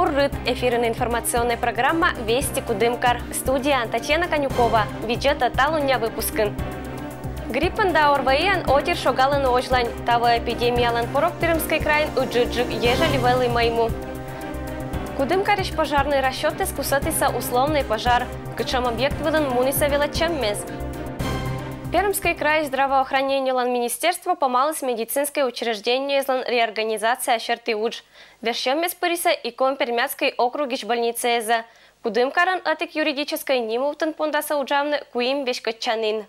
Уррыт. Эфирная информационная программа «Вести Кудымкар». Студия Татьяна Конюкова. Бюджета талуня выпускын. Гриппен да орваиан отир шогалын ожлань. Тава эпидемиялан порог Пермский край уджиджик ежели велый майму. Кудымкариш пожарные расчеты скусатися условный пожар. Кычам объект выдан муниса велачем мез. Пермский край здравоохранения министерства помалось медицинское учреждение из реорганизации черты удж. Вершем меспыриса и ком Пермяцкой округиш больницы за. Кудымкаран атик юридической нимутан пондаса уджавны куим вешкачанин.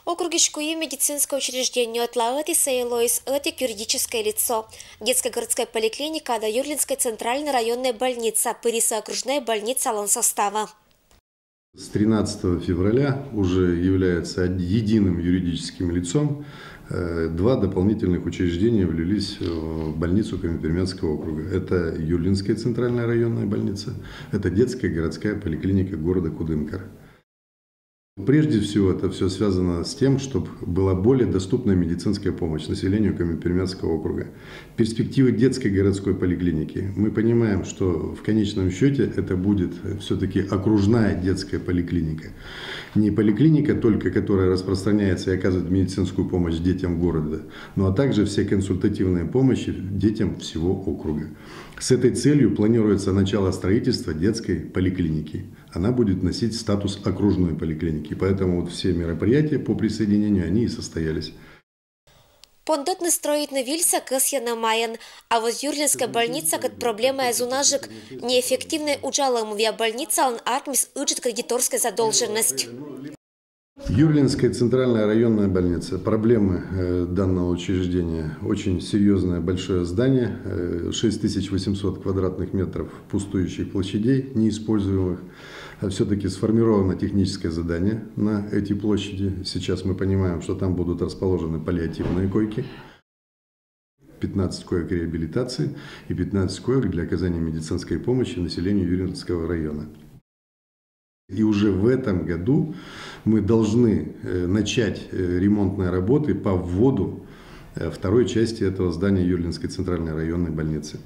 Округиш куим медицинское учреждение отлават и сейлоис атик юридическое лицо. Детская городская поликлиника да Юрлинская центральная районная больница, пыриса окружная больница состава. С 13 февраля уже является единым юридическим лицом. Два дополнительных учреждения влились в больницу Коми-Пермяцкого округа. Это Юрлинская центральная районная больница, это детская городская поликлиника города Кудымкар. Прежде всего, это все связано с тем, чтобы была более доступная медицинская помощь населению Коми-Пермяцкого округа. Перспективы детской городской поликлиники. Мы понимаем, что в конечном счете это будет все-таки окружная детская поликлиника. Не поликлиника только, которая распространяется и оказывает медицинскую помощь детям города, но а также все консультативные помощи детям всего округа. С этой целью планируется начало строительства детской поликлиники. Она будет носить статус окружной поликлиники, поэтому вот все мероприятия по присоединению, они и состоялись. Пондотны строить на Вильса кысьяна майен, а вот Юрлинская больница как проблема из унажек неэффективной уджаломовья больница он армис учит кредиторской задолженность. Юрлинская центральная районная больница. Проблемы данного учреждения. Очень серьезное большое здание, 6800 квадратных метров пустующих площадей, неиспользуемых. Все-таки сформировано техническое задание на эти площади. Сейчас мы понимаем, что там будут расположены паллиативные койки, 15 коек реабилитации и 15 коек для оказания медицинской помощи населению Юрлинского района. И уже в этом году мы должны начать ремонтные работы по вводу второй части этого здания Юрлинской центральной районной больницы.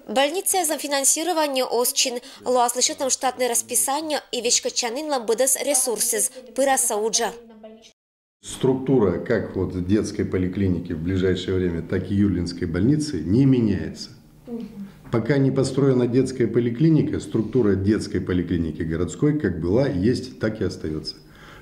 Больница за финансирование осчин, луаслышит нам штатное расписание и вечкачанин ламбыдас ресурсы, пыра сауджа. Структура как вот детской поликлиники в ближайшее время, так и Юрлинской больницы не меняется. Пока не построена детская поликлиника, структура детской поликлиники городской как была, есть, так и остается.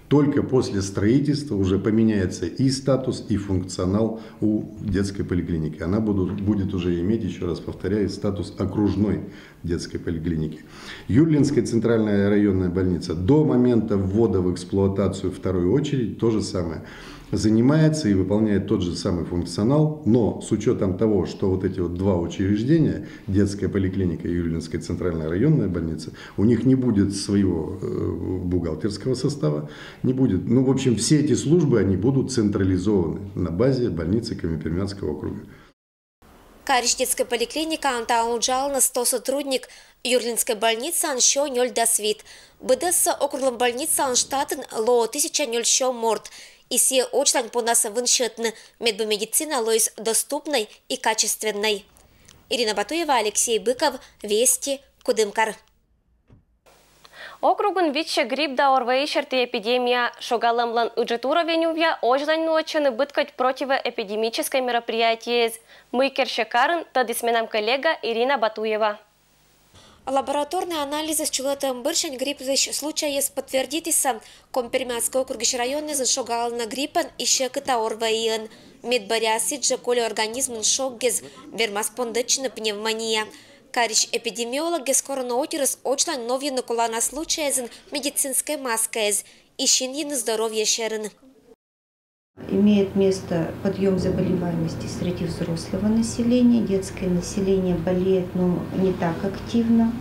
Только после строительства уже поменяется и статус, и функционал у детской поликлиники. Она будет уже иметь, еще раз повторяю, статус окружной детской поликлиники. Юрлинская центральная районная больница до момента ввода в эксплуатацию второй очередь то же самое. Занимается и выполняет тот же самый функционал, но с учетом того, что вот эти вот два учреждения, детская поликлиника и Юрлинская центральная районная больница, у них не будет своего бухгалтерского состава, не будет. Ну, в общем, все эти службы, они будут централизованы на базе больницы Коми-Пермяцкого округа. Кариш детская поликлиника антаунджал на 100 сотрудник, Юрлинская больница аншо нёль досвит. БДС округлом больница анштатен ло 1000 нёль шо морд. И все очень по нас выншетны, медбомедицина лоис доступной и качественной. Ирина Батуева, Алексей Быков, Вести, Кудымкар. Округун виче грипп да орвейшерти эпидемия шогаламлан уджетуровенювя ожлань ночены быткать противоэпидемическое мероприятие. Мыкер Шекарын, тадисменам коллега Ирина Батуева. Лабораторные анализы с человеком быршень гриппович случая подтвердитися, Коми-Пермяцкий округиш районный зашогал на гриппан и шекыта орваиен. Медбарясит же коли организм шоггез, вермас пондычна пневмония. Карич эпидемиолог скоро наотирас очлан новья накулана случаезен медицинской маскез, и шиньин здоровье шерен. Имеет место подъем заболеваемости среди взрослого населения. Детское население болеет, но не так активно.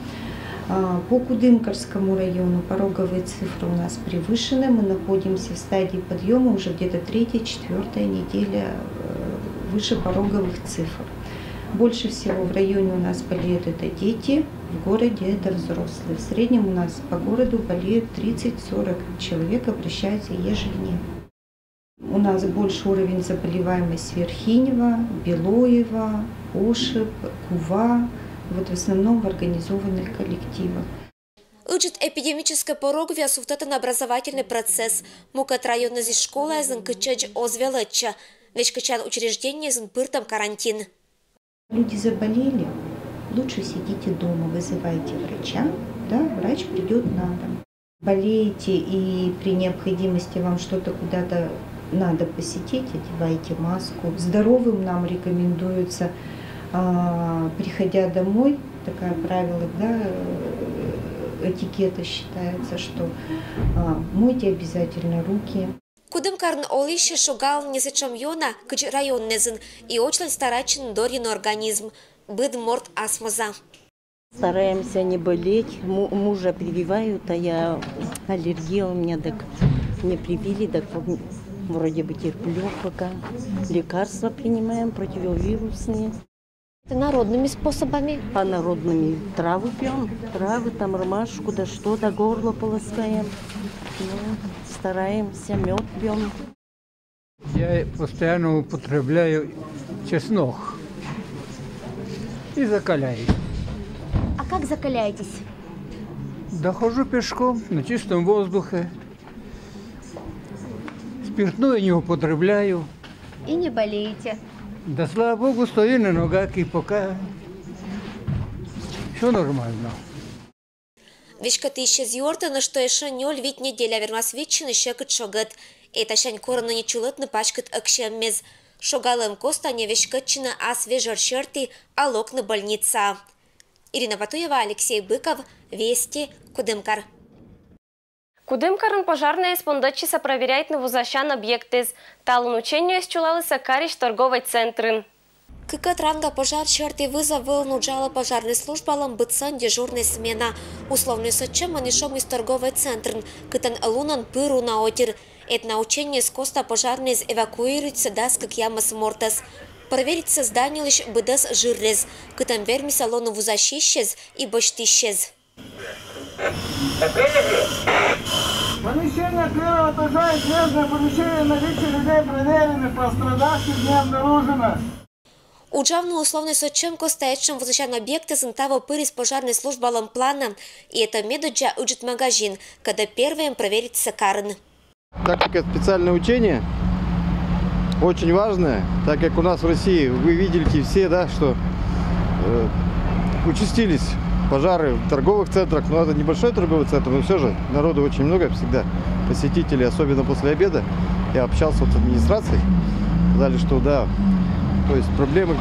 По Кудымкарскому району пороговые цифры у нас превышены. Мы находимся в стадии подъема уже где-то 3-4 неделя выше пороговых цифр. Больше всего в районе у нас болеют это дети, в городе это взрослые. В среднем у нас по городу болеют 30-40 человек, обращаются ежедневно. У нас больше уровень заболеваемости Верхинева, Белоева, Ошиб, Кува, вот в основном в организованных коллективах. Учит эпидемический порог вясуфтатан образовательный процесс. Мукат районный здесь школа из Нкчедж Озвелетча. Вечкачан учреждение из Нпыртом карантин. Люди заболели, лучше сидите дома, вызывайте врача, да, врач придет на дом. Болеете и при необходимости вам что-то куда-то надо посетить, одевайте маску. Здоровым нам рекомендуется, приходя домой, такое правило, да, этикета считается, что мойте обязательно руки. Кудымкарын олище шугал незачем йона, кыч район незын, и очень старачен дорин организм. Быд морд астмаза. Стараемся не болеть. Мужа прививают, а я аллергия у меня, так не привили, так вроде бы терплю пока. Лекарства принимаем противовирусные. Народными способами? А народными травы пьем. Травы, там ромашку, да что-то, горло полоскаем. Ну, стараемся, мед пьем. Я постоянно употребляю чеснок и закаляюсь. А как закаляетесь? Да хожу пешком на чистом воздухе. Спиртное не употребляю. И не болеете? Да слава богу, стою на ногах и пока все нормально. Вишка ты еще зьортана, что еще не львить неделя вермас ветчины щекот шогат. Это шань корона не чулотны пачкат акшеммез. Шогалым коста не вишкатчина, а свежер черти, а локна больница. Ирина Батуева, Алексей Быков, Вести, Кудымкар. Кудымкарын пожарные спондачиса проверяет новозащан объекты. Талун учению счулалися кариш торговый центрын. Кыкат ранга пожар черти вызов волнуджала пожарной службалом быцан дежурная смена. Условный сочем манишом из торговый центр. Кытан лунан пыру на отир. Это научение с коста пожарные эвакуируются дас как ямас мортас. Проверится здание лишь быдас жиррез. Кытан верми салону вузащищез и бочтищез. Помещение первого этажа и смежное помещение наличия людей проверены, пострадавших не обнаружено. Уджавну условный сочем костоячим возвращен объекты зонтаво пырис пожарной службалом плана. И это медуджа уджит магазин, когда первым проверится карн. Так как это специальное учение, очень важное, так как у нас в России, вы видели все, да, что участились пожары в торговых центрах, но это небольшой торговый центр, но все же народу очень много всегда, посетителей, особенно после обеда. Я общался с администрацией, сказали, что да, то есть проблемы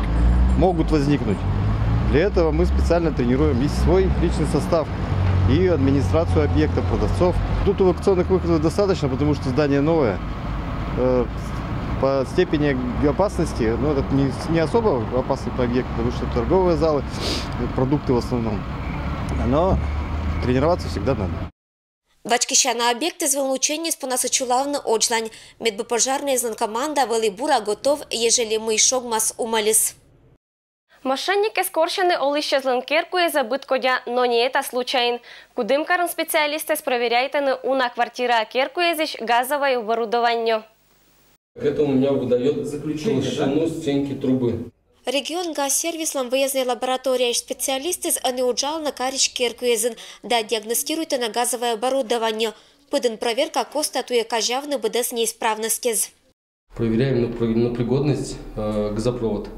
могут возникнуть. Для этого мы специально тренируем и свой личный состав, и администрацию объектов, продавцов. Тут эвакуационных выходов достаточно, потому что здание новое. По степени опасности, ну, это не особо опасный объект, потому что торговые залы, продукты в основном. Но тренироваться всегда надо. Бачкища на объекты з вилучення спонасочулавна очлань. Медбопожарний злан команда Велибура готов, ежели мы шогмас умалис. Мошенники скорчены олище зланкеркує забыткодя, но не это случайно. Кудымкарын специалисты проверяют на квартира керкуезищ газовое оборудование. К этому меня выдает толщину стенки трубы. Регион газ-сервислом выездной лаборатории специалисты с анеуджал на карич керкуезен, да диагностируют на газовое оборудование. Пыден проверка коста туя кажавны быдес неисправности. Проверяем на пригодность газопровод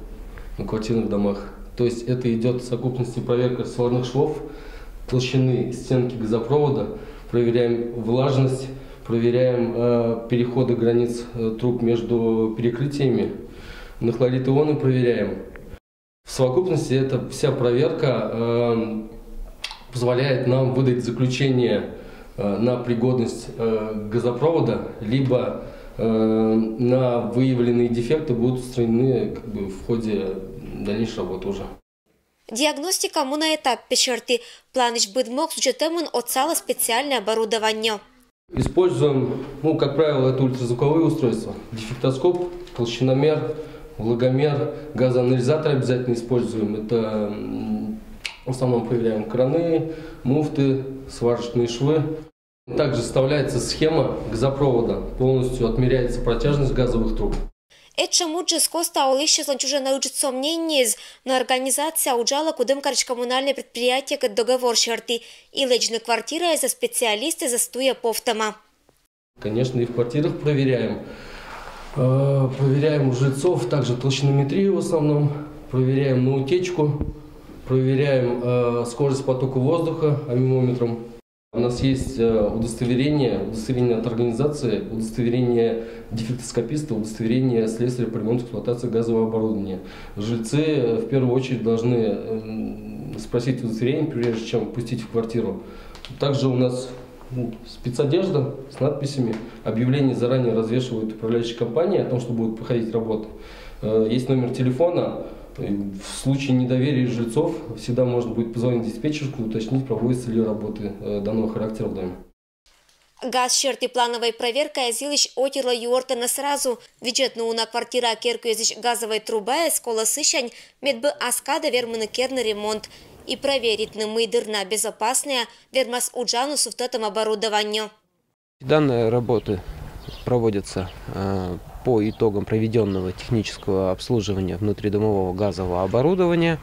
на квартирных домах. То есть это идет в совокупности проверка сварных швов, толщины стенки газопровода, проверяем влажность, проверяем переходы границ труб между перекрытиями, на хлорид ионы проверяем. В совокупности эта вся проверка позволяет нам выдать заключение на пригодность газопровода, либо на выявленные дефекты будут устранены в ходе дальнейшей работы уже. Диагностика му на этапе черты. Планыч быдмок с учетом отцала специальное оборудование. Используем, как правило, это ультразвуковые устройства. Дефектоскоп, толщиномер, влагомер, газоанализатор обязательно используем. Это в основном проверяем краны, муфты, сварочные швы. Также составляется схема газопровода, полностью отмеряется протяжность газовых труб. Это муджи с коста олище сланчуже научит сомнение на организация уджала кудымкарч коммунальное предприятие как договор шарты и лечная квартира за специалисты за стуя повтома. Конечно, и в квартирах проверяем. Проверяем у жильцов, также толщинометрию в основном, проверяем на утечку, проверяем скорость потока воздуха аммиометром. У нас есть удостоверение от организации, удостоверение дефектоскописта, удостоверение слесаря по ремонту и эксплуатации газового оборудования. Жильцы в первую очередь должны спросить удостоверение, прежде чем пустить в квартиру. Также у нас спецодежда с надписями, объявления заранее развешивают управляющие компании о том, что будут проходить работы. Есть номер телефона. В случае недоверия жильцов всегда можно будет позвонить диспетчерку, уточнить, проводятся ли работы данного характера в доме. Газ шерти плановой проверкой зилищ отерла юортана сразу. Бюджетную на квартира керку языч газовой трубы скола сыщань медбы аскада верманы керный ремонт и проверить на мыдыр на безопасное вермас уджану с этом оборудованию. Данные работы проводятся по итогам проведенного технического обслуживания внутридомового газового оборудования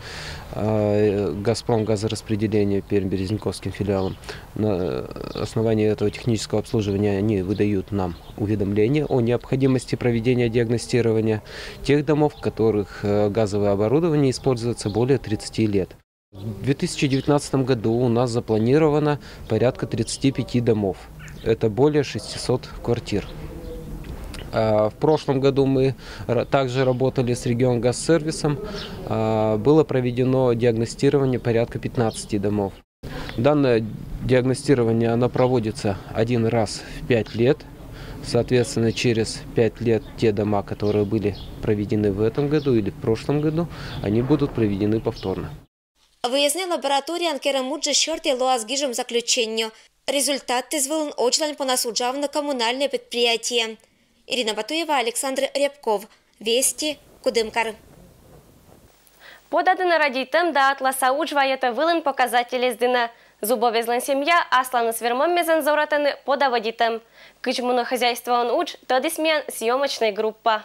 «Газпром» газораспределения Пермь-Березняковским филиалом. На основании этого технического обслуживания они выдают нам уведомление о необходимости проведения диагностирования тех домов, в которых газовое оборудование используется более 30 лет. В 2019 году у нас запланировано порядка 35 домов. Это более 600 квартир. В прошлом году мы также работали с Регионгазсервисом. Было проведено диагностирование порядка 15 домов. Данное диагностирование оно проводится один раз в 5 лет. Соответственно, через 5 лет те дома, которые были проведены в этом году или в прошлом году, они будут проведены повторно. Выездная лаборатория анкера муджа шорти лоазгижем заключению. Результат изволен очлань по нас уджавно коммунальное предприятие. Ирина Батуева, Александр Рябков. Вести, Кудымкар. Подадына радитым да атласа уджваета вылын показатели сдына. Зубовезлан семья асланы с вермом мезензоратаны подаводитым. Кычмуна хозяйство он уч, тодысмен съемочной группа.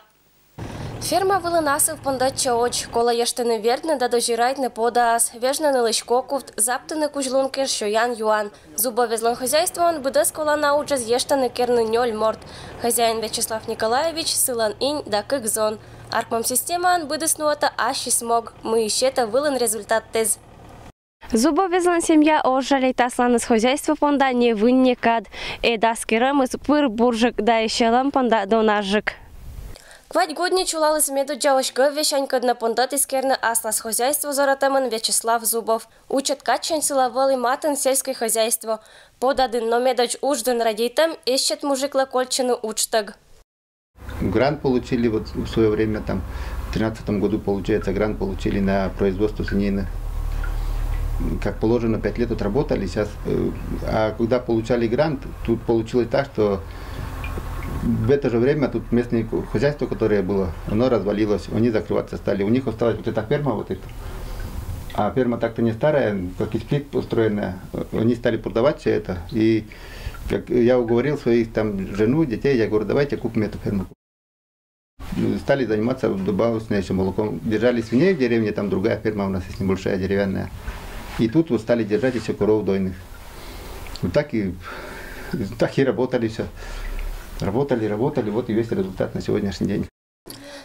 Ферма вылынасы в пондача оч, кола ештыны вердны да дожирайтны подаас, вежнаны лышкокувт, заптыны кужлункин шоян юан. Зубовезлан хозяйство он быдыс кола науджаз ештыны керны нёль морд. Хозяин Вячеслав Николаевич сылан инь да кык зон. Аркмам системан быдыс нуата аши смог, мы ищета вылын результат тез. Зубовезлан семья ожалей тасланы с хозяйства понда не вынне кад. Эдаскерам из пыр буржик да еще лампанда донажик. Квать годни чулалась меду джавочка вещанька на пондат искерна асла с хозяйства заратаман Вячеслав Зубов. Учат качань силовали матан сельское хозяйство. Подадын но медоч уждан радитам ищет мужик лакольчину учтаг. Грант получили вот в свое время, там, в 2013 году, получается, грант получили на производство свинины. Как положено, 5 лет отработали сейчас. А когда получали грант, тут получилось так, что в это же время тут местное хозяйство, которое было, оно развалилось, они закрываться стали. У них осталась вот эта ферма, вот эта. А ферма так-то не старая, как из плит построенная. Они стали продавать все это. И как я уговорил своих там жену, детей, я говорю, давайте купим эту ферму. Стали заниматься добавочным еще молоком. Держали свиней в деревне, там другая ферма у нас есть небольшая, деревянная. И тут вот стали держать еще коров дойных. Вот так и работали все. Работали, вот и весь результат на сегодняшний день.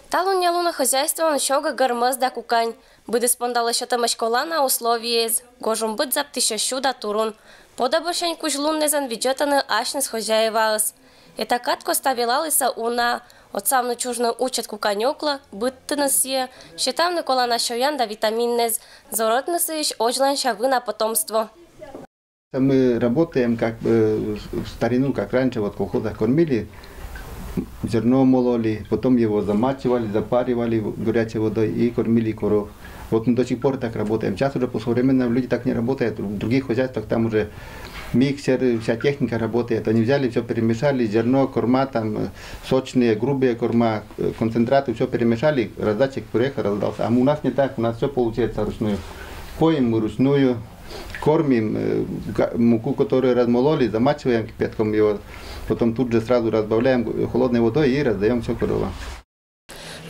Талун ялуна хозяйство он щога гармаз да кукань. Быды спондала еще там школа на условии. Гожум быд заптыша щуда турун. Подобошень кужлун незан виджетаны ашнес хозяевалась. Это катко ставилалися уна. Отсавну чужно учат куканёкла, быттынысье. Щитавны колана шоян да витаминнез. Зоротнысыш очлан шавы на потомство. Мы работаем как бы в старину, как раньше, вот в колхозах кормили, зерно мололи, потом его замачивали, запаривали горячей водой и кормили коров. Вот мы до сих пор так работаем. Сейчас уже по современному люди так не работают. В других хозяйствах там уже миксеры, вся техника работает. Они взяли, все перемешали, зерно, корма, там сочные, грубые корма, концентраты, все перемешали, раздатчик приехал, раздался. А у нас не так, у нас все получается ручную. Поем мы ручную. Кормим муку, которую размололи, замачиваем кипятком его, потом тут же сразу разбавляем холодной водой и раздаем все коровам.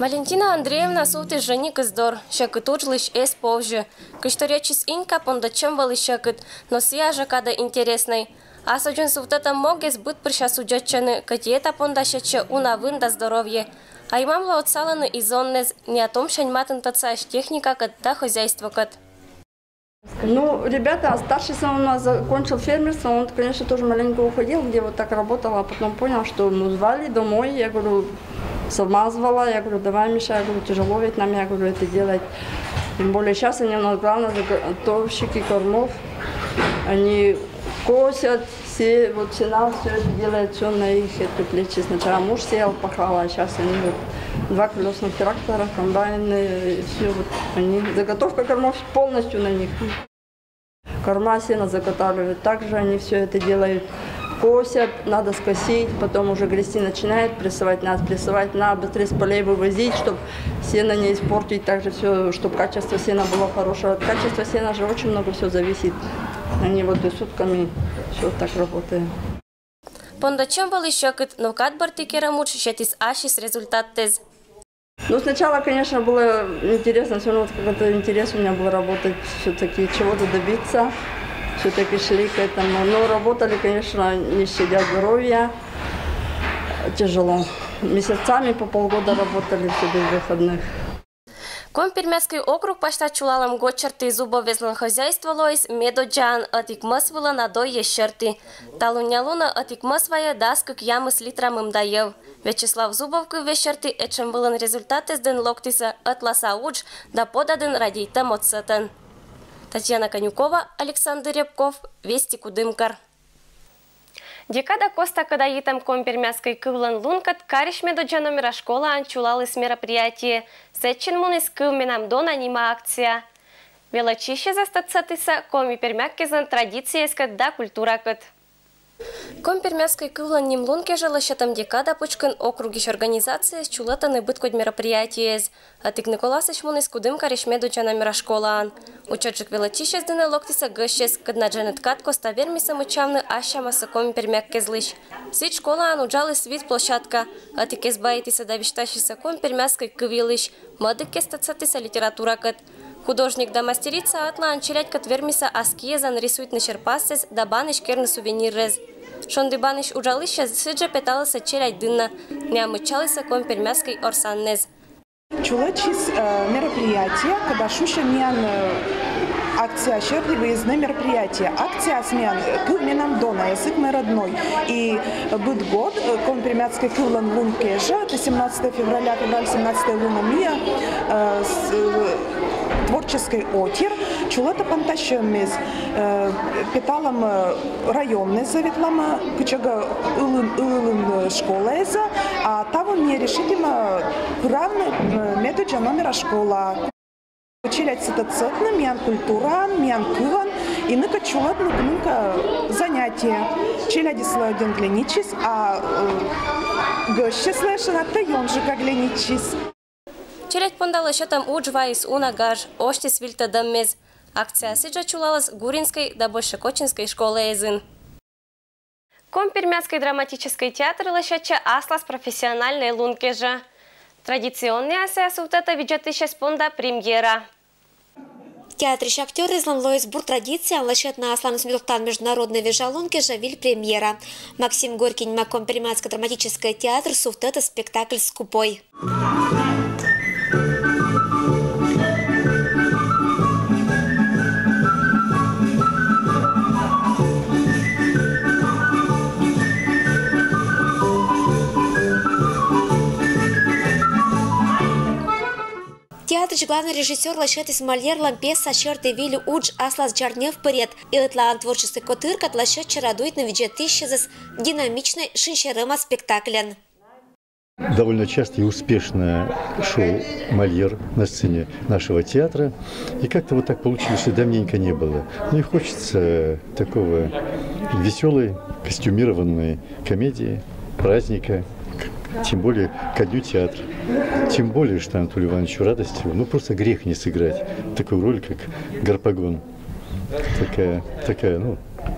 Валентина Андреевна сути женик издор, шакыт учлыш эс позже. Кышторячис инка пондачем валышакыт, но свяжа када интересной. А соджен сувтата могес быт прыша суджачаны, катиета пондащача унавын да здоровье. А имамла отсаланы изоннез, не о том шаньматын тацаш техника кат да хозяйство кат. Ну, ребята, старший сын у нас закончил фермерство, он, конечно, тоже маленько уходил, где вот так работал, а потом понял, что ну, звали домой, я говорю, сама звала, я говорю, давай, Миша, я говорю, тяжело ведь нам, я говорю, это делать. Тем более сейчас они у нас главные заготовщики кормов, они косят, все, вот сена все это делает, все на их плечи. Сначала муж сеял, пахал, а сейчас они вот 2 колесных трактора, комбайны, все вот они, заготовка кормов полностью на них. Корма, сено заготавливают, также они все это делают. Косят, надо скосить, потом уже грести начинает, прессовать надо, быстрее с полей вывозить, чтобы сено не испортить, также все, чтобы качество сена было хорошее. От качества сена же очень много все зависит. Они вот и сутками все так работают. Пондачем был еще кыт, но кат бартикера муч, щетис ашис результат тез. Ну, сначала, конечно, было интересно, все равно вот какой-то интерес у меня был работать, все-таки чего-то добиться. Все-таки шли к этому. Но работали, конечно, не щадя здоровья. Тяжело. Месяцами по полгода работали все без выходных. Компермяцкий округ пашта чулалам гочерты зубовезлан хозяйство лоис медоджан атикмас вила надой ещерты. Талунялуна атикмасвая даскак ямыс литрамым даев. Вячеслав Зубовку вещерты эчем вилан результаты сден локтиса атласа удж да подаден радийтам отсатан. Татьяна Конюкова, Александр Рябков, Вести Кудымкар. Декада коста кадаитам компермяской кывлан лункат кариш медоджа номера школа анчулалыс мероприятие. Сечен мунис кывменам дона нима акция. Велочище застатсатыса коми пермяккезан традицияскат да культуракат. Компермяской кывлан нимлунке жалащатам декада пучкан округиш организация с чулатаны быткод мероприятие. Атик Николасыч мунис Кудымкариш медоджа номера школа. Учетчик велочище сдыны локтиса гыщес, кадна джанет катко ставермиса мычавны ашамаса коми пермяккезлыш. Свит школа ануджалы свит площадка. Атик эсбаитиса давиштащиса компермяской кывилыш. Мадык стацатиса литература кат. Художник да мастерица атла анчелять кат вермиса аскиезан рисует на черпасес да баныш керны сувениррез. Шонды баныш уджалыша сыджа петалыса челять дынна. Не амычалыса компермяской орсаннез. Чулачис мероприятие, когда шуша мян акция щерли выездное мероприятие. Акция смен кылменам дона, язык мой родной. И будет год компермяцкой кылан лун кежа, это 17 февраля, февраль 17 луна мия, творческий отир. Чулата пантащемез питалам районный заветлама, кучага ылын школеза, а того не решительно равно медоджа номера школа. Училять цитацетна, мян культура, мян кыван, и ныка чулат нынка занятия. Челяди сладен гленичис, а гөще слэшена тайон же гленичис. Челядь пондала там уджвайс унагаж, оштис вильта даммез. Акция сиджа чулалась Гуринской да Большекочинской школы язын. Компермяцкий драматический театр лощача аслас профессиональной лункежа. Традиционная асеасутата виджатыша спонда премьера. Театр шахтер из Лоисбург традиция лощат на Аслану Смилтан международной вежалунке Жавиль премьера. Максим Горький Компермяцкий драматический театр суфтета спектакль «Скупой». Театр главный режиссер лощет Исмальер Лампеса черты вили удж аслас джарнев перед и этлан творческий котырк от лощет чарадует на виджетище с динамичной шиншерема спектаклен. Довольно часто и успешно шел Мольер на сцене нашего театра. И как-то вот так получилось, что давненько не было. Ну и хочется такого веселой, костюмированной комедии, праздника. Тем более ко дню театра. Тем более, что Анатолию Ивановичу Радостеву, ну просто грех не сыграть такую роль, как Гарпагон. Такая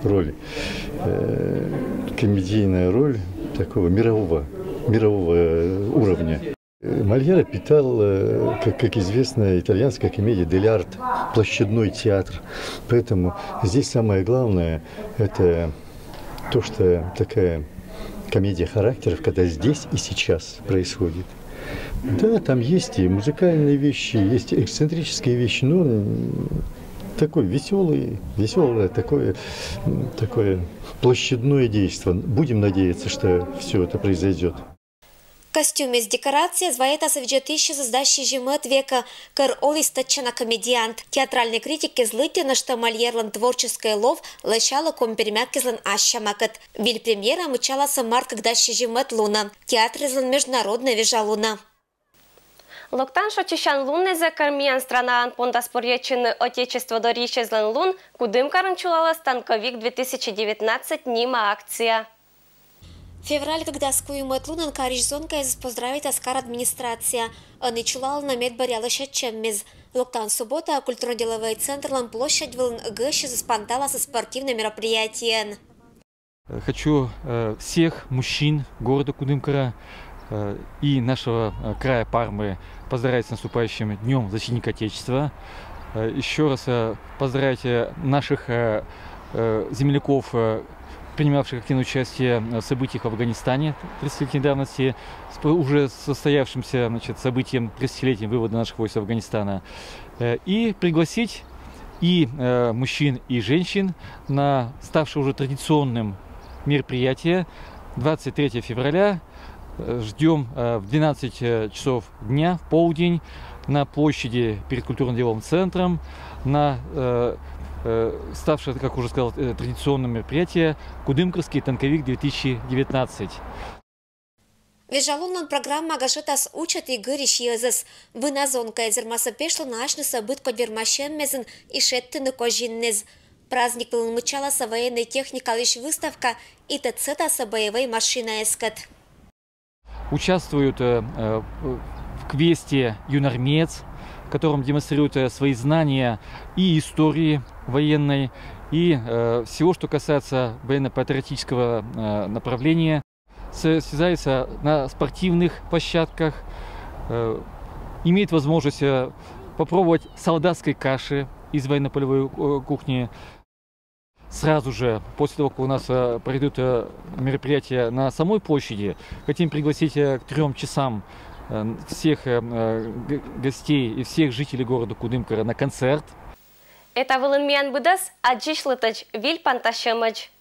роль, комедийная роль такого мирового уровня. Мольера питал, как известно, итальянская комедия «Дель арт», площадной театр. Поэтому здесь самое главное – это то, что такая комедия характеров, когда здесь и сейчас происходит. Да, там есть и музыкальные вещи, есть эксцентрические вещи, но такое веселое, такое площадное действие. Будем надеяться, что все это произойдет. Костюм из декорации звает освежетище создащий жемет века кар олистачана комедиант. Театральный критик излытина, что Мольерлан творческое лов лещала компермякизлан ащамакат. Виль премьера мучала самар, когда жемет луна. Театр излан международная вежа луна. Локтан шочищан лунне за кармиян страна пондаспорьечен отечество доріще злен лун, кудим каранчулала станковик 2019 нима акция. Февраль, когда скуемет лунан карижзонка из поздравит аскар администрация, а не чулал на медборялыша чеммиз. Локтан суббота, культурно-деловой центр площадь вылн гэши заспантала со спортивным мероприятием. Хочу всех мужчин города Кудымкара и нашего края Пармы поздравить с наступающим Днем Защитника Отечества. Еще раз поздравить наших земляков, принимавших активное участие в событиях в Афганистане 30-летней давности, с уже состоявшимся событием 30-летием вывода наших войск из Афганистана. И пригласить и мужчин, и женщин на ставшее уже традиционным мероприятие 23 февраля. Ждем в 12 часов дня, в полдень, на площади перед культурно-деловым центром, на ставшее, как уже сказал, традиционным мероприятие «Кудымкарский танковик 2019». Вежалунлан программа гашетас учат и гыриш езес. Выназонка изермаса пешло нашны событ кодвермашен мезен и шеттыны кожиннез. Праздник мычала со военной техникой лишь выставка и ТЦ-та боевой машина эскат. Участвуют в квесте юнормец, в котором демонстрируют свои знания и истории военной, и всего, что касается военно-патриотического направления. Состязается на спортивных площадках, имеет возможность попробовать солдатской каши из военно-полевой кухни. Сразу же, после того, как у нас пройдут мероприятия на самой площади, хотим пригласить к 3 часам всех гостей и всех жителей города Кудымкара на концерт. Это Вылынмиян Быдас, Аджиш Лытыч, Виль Панташемыч.